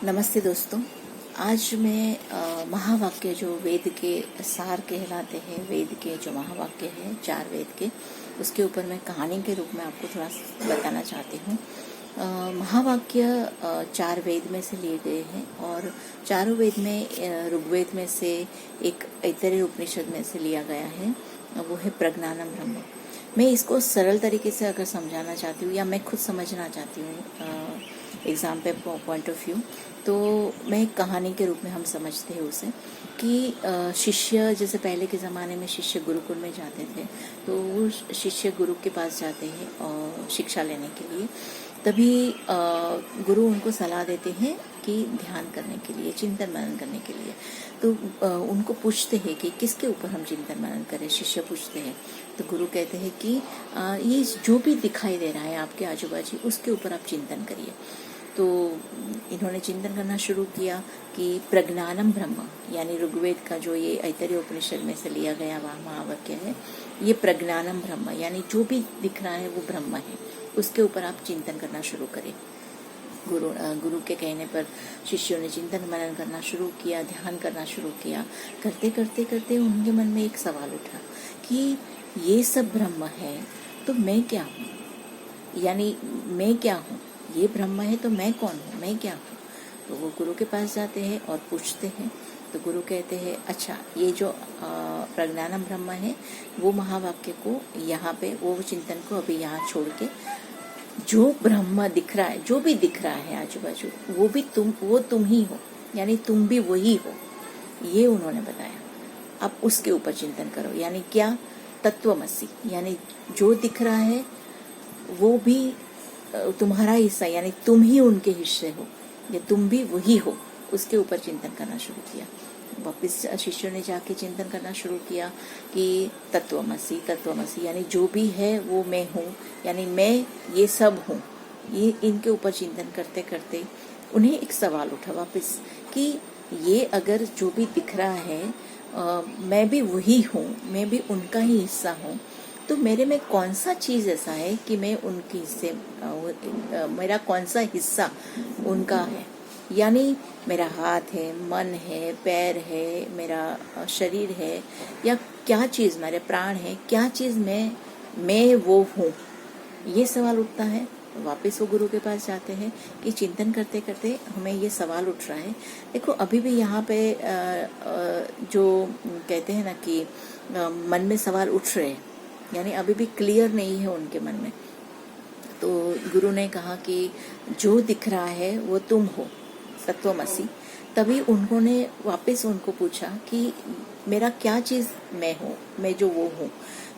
नमस्ते दोस्तों। आज मैं महावाक्य जो वेद के सार कहलाते हैं, वेद के जो महावाक्य है 4 वेद के, उसके ऊपर मैं कहानी के रूप में आपको थोड़ा बताना चाहती हूँ। महावाक्य 4 वेद में से लिए गए हैं और चारों वेद में ऋग्वेद में से एक ऐतरेय उपनिषद में से लिया गया है, वो है प्रज्ञानम ब्रह्म। मैं इसको सरल तरीके से अगर समझाना चाहती हूँ या मैं खुद समझना चाहती हूँ एग्जाम पे पॉइंट ऑफ व्यू, तो मैं एक कहानी के रूप में हम समझते हैं उसे कि शिष्य, जैसे पहले के ज़माने में शिष्य गुरुकुल में जाते थे, तो वो शिष्य गुरु के पास जाते हैं और शिक्षा लेने के लिए। तभी गुरु उनको सलाह देते हैं कि ध्यान करने के लिए, चिंतन मनन करने के लिए। तो उनको पूछते हैं कि किसके ऊपर हम चिंतन मनन करें। शिष्य पूछते हैं तो गुरु कहते हैं कि ये जो भी दिखाई दे रहा है आपके आजू बाजू, उसके ऊपर आप चिंतन करिए। तो इन्होंने चिंतन करना शुरू किया कि प्रज्ञानम ब्रह्म, यानी ऋग्वेद का जो ये ऐतरेय उपनिषद में से लिया गया महावाक्य है, ये प्रज्ञानम ब्रह्म यानी जो भी दिख रहा है वो ब्रह्म है, उसके ऊपर आप चिंतन करना शुरू करें। गुरु के कहने पर शिष्यों ने चिंतन मनन करना शुरू किया, ध्यान करना शुरू किया। करते करते करते उनके मन में एक सवाल उठा कि ये सब ब्रह्म है तो मैं क्या हूँ, यानी मैं क्या हूँ। ये ब्रह्म है तो मैं कौन हूँ, मैं क्या हूँ। तो वो गुरु के पास जाते हैं और पूछते हैं। तो गुरु कहते हैं अच्छा, ये जो प्रज्ञानम ब्रह्म है वो महावाक्य को यहाँ पे, वो चिंतन को अभी यहाँ छोड़ के, जो ब्रह्म दिख रहा है, जो भी दिख रहा है आजू बाजू, वो तुम ही हो, यानी तुम भी वही हो, ये उन्होंने बताया। अब उसके ऊपर चिंतन करो, यानी क्या, तत्वमसि, यानी जो दिख रहा है वो भी तुम्हारा हिस्सा, यानी तुम ही उनके हिस्से हो, या तुम भी वही हो, उसके ऊपर चिंतन करना शुरू किया। वापिस शिष्यों ने जाके चिंतन करना शुरू किया कि तत्वमसि, तत्वमसि, यानी जो भी है वो मैं हूँ, यानी मैं ये सब हूँ। ये इनके ऊपर चिंतन करते करते उन्हें एक सवाल उठा वापिस कि ये अगर जो भी दिख रहा है मैं भी वही हूँ, मैं भी उनका ही हिस्सा हूँ, तो मेरे में कौन सा चीज ऐसा है कि मैं उनके हिस्से, मेरा कौन सा हिस्सा उनका है। यानी मेरा हाथ है, मन है, पैर है, मेरा शरीर है, या क्या चीज, मेरे प्राण है, क्या चीज मैं वो हूँ। ये सवाल उठता है। वापस वो गुरु के पास जाते हैं कि चिंतन करते करते हमें ये सवाल उठ रहा है। देखो अभी भी यहाँ पे जो कहते हैं ना कि मन में सवाल उठ रहे हैं, यानी अभी भी क्लियर नहीं है उनके मन में। तो गुरु ने कहा कि जो दिख रहा है वो तुम हो, तत्वमसि। तभी उन्होंने वापस उनको पूछा कि मेरा क्या चीज मैं हूँ, मैं जो वो हूँ।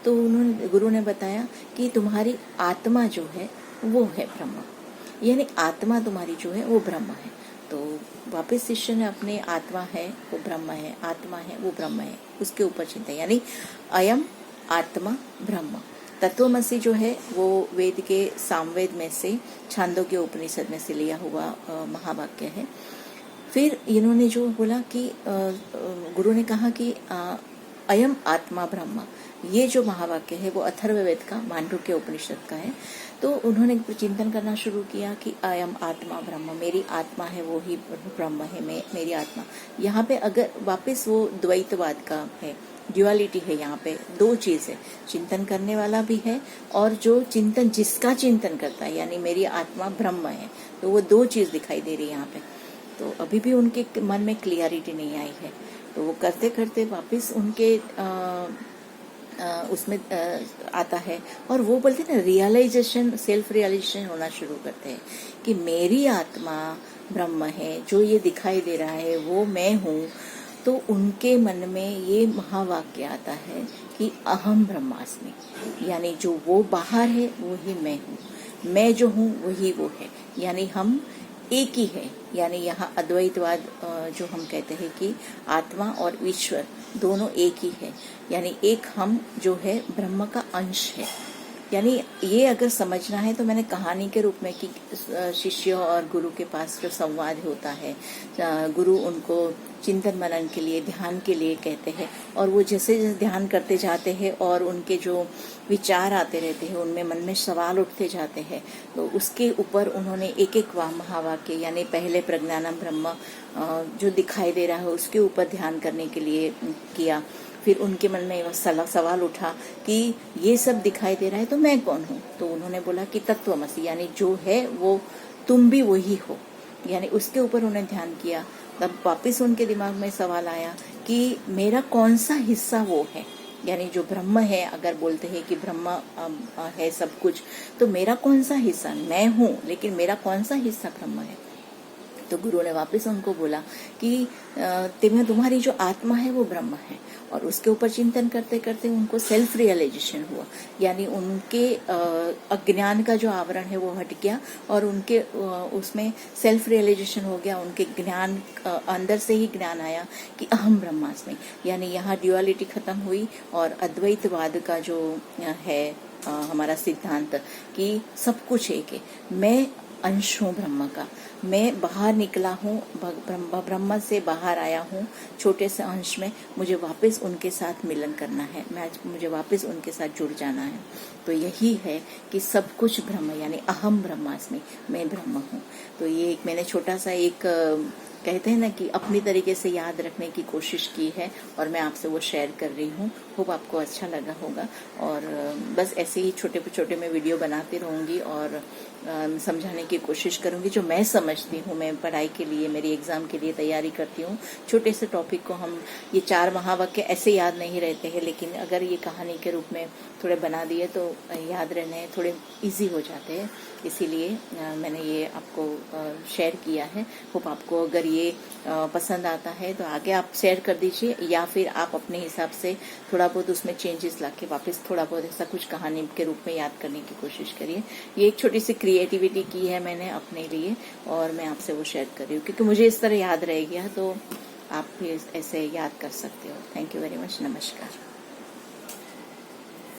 तो गुरु ने बताया कि तुम्हारी आत्मा जो है वो है ब्रह्म, यानी आत्मा तुम्हारी जो है वो ब्रह्म है। तो वापस शिष्य ने अपने आत्मा है वो ब्रह्म है, आत्मा है वो ब्रह्म है, उसके ऊपर चिंता, यानी अयम आत्मा ब्रह्म। तत्वमसि जो है वो वेद के सामवेद में से, छांदोग्य उपनिषद में से लिया हुआ महावाक्य है। फिर इन्होंने जो बोला कि गुरु ने कहा कि अयम आत्मा ब्रह्म, ये जो महावाक्य है वो अथर्ववेद का, मांडुक्य उपनिषद का है। तो उन्होंने चिंतन करना शुरू किया कि अयम आत्मा ब्रह्म, मेरी आत्मा है वो ही ब्रह्म है, मेरी आत्मा। यहाँ पे अगर वापस वो द्वैतवाद का है, ड्युअलिटी है, यहाँ पे दो चीज है, चिंतन करने वाला भी है और जो चिंतन, जिसका चिंतन करता है, यानी मेरी आत्मा ब्रह्म है। तो वो दो चीज दिखाई दे रही है यहाँ पे। तो अभी भी उनके मन में क्लियरिटी नहीं आई है। तो वो करते करते वापस उनके उसमें आता है और वो बोलते हैं ना, रियलाइजेशन, सेल्फ रियलाइजेशन होना शुरू करते हैं कि मेरी आत्मा ब्रह्म है, जो ये दिखाई दे रहा है वो मैं हूँ। तो उनके मन में ये महावाक्य आता है कि अहम ब्रह्मास्मि, यानी जो वो बाहर है वो ही मैं हूँ, मैं जो हूँ वही वो है, यानी हम एक ही है। यानी यहाँ अद्वैतवाद जो हम कहते हैं कि आत्मा और ईश्वर दोनों एक ही है, यानी एक हम जो है ब्रह्म का अंश है। यानी ये अगर समझना है तो मैंने कहानी के रूप में कि शिष्य और गुरु के पास जो संवाद होता है, गुरु उनको चिंतन मनन के लिए, ध्यान के लिए कहते हैं, और वो जैसे जैसे ध्यान करते जाते हैं और उनके जो विचार आते रहते हैं, उनमें मन में सवाल उठते जाते हैं, तो उसके ऊपर उन्होंने एक एक महावाक्य यानी पहले प्रज्ञानम ब्रह्म जो दिखाई दे रहा है उसके ऊपर ध्यान करने के लिए किया। फिर उनके मन में वह सवाल उठा कि ये सब दिखाई दे रहा है तो मैं कौन हूँ? तो उन्होंने बोला कि तत्वमसि, यानी जो है वो तुम भी वही हो, यानी उसके ऊपर उन्हें ध्यान किया। तब वापस उनके दिमाग में सवाल आया कि मेरा कौन सा हिस्सा वो है, यानी जो ब्रह्म है, अगर बोलते हैं कि ब्रह्म है सब कुछ, तो मेरा कौन सा हिस्सा, मैं हूँ लेकिन मेरा कौन सा हिस्सा ब्रह्म है? तो गुरु ने वापस उनको बोला कि तुम्हारी जो आत्मा है वो ब्रह्म है। और उसके ऊपर चिंतन करते करते उनको सेल्फ रियलाइजेशन हुआ, यानी उनके अज्ञान का जो आवरण है वो हट गया और उनके उसमें सेल्फ रियलाइजेशन हो गया। उनके ज्ञान अंदर से ही ज्ञान आया कि अहम ब्रह्मास्मि, यानी यहाँ ड्युअलिटी खत्म हुई और अद्वैतवाद का जो है हमारा सिद्धांत कि सब कुछ एक है, मैं अंश हूँ ब्रह्म का, मैं बाहर निकला हूँ, ब्रह्म से बाहर आया हूँ छोटे से अंश में, मुझे वापस उनके साथ मिलन करना है, मुझे वापस उनके साथ जुड़ जाना है। तो यही है कि सब कुछ ब्रह्म, यानी अहम ब्रह्मास्मि, मैं ब्रह्म हूँ। तो ये एक मैंने छोटा सा एक कहते हैं ना कि अपनी तरीके से याद रखने की कोशिश की है और मैं आपसे वो शेयर कर रही हूँ। होप आपको अच्छा लगा होगा और बस ऐसे ही छोटे छोटे मैं वीडियो बनाती रहूँगी और समझाने की कोशिश करूँगी जो मैं समझती हूँ। मैं पढ़ाई के लिए, मेरी एग्जाम के लिए तैयारी करती हूँ। छोटे से टॉपिक को हम ये 4 महावाक्य ऐसे याद नहीं रहते हैं, लेकिन अगर ये कहानी के रूप में थोड़े बना दिए तो याद रहने थोड़े इजी हो जाते हैं। इसीलिए मैंने ये आपको शेयर किया है। होप आपको अगर ये पसंद आता है तो आगे आप शेयर कर दीजिए, या फिर आप अपने हिसाब से थोड़ा बहुत उसमें चेंजेस लाके वापस थोड़ा बहुत ऐसा कुछ कहानी के रूप में याद करने की कोशिश करिए। ये एक छोटी सी क्रिएटिविटी की है मैंने अपने लिए और मैं आपसे वो शेयर कर रही हूँ, क्योंकि मुझे इस तरह याद रह गया तो आप भी ऐसे याद कर सकते हो। Thank you very much. नमस्कार।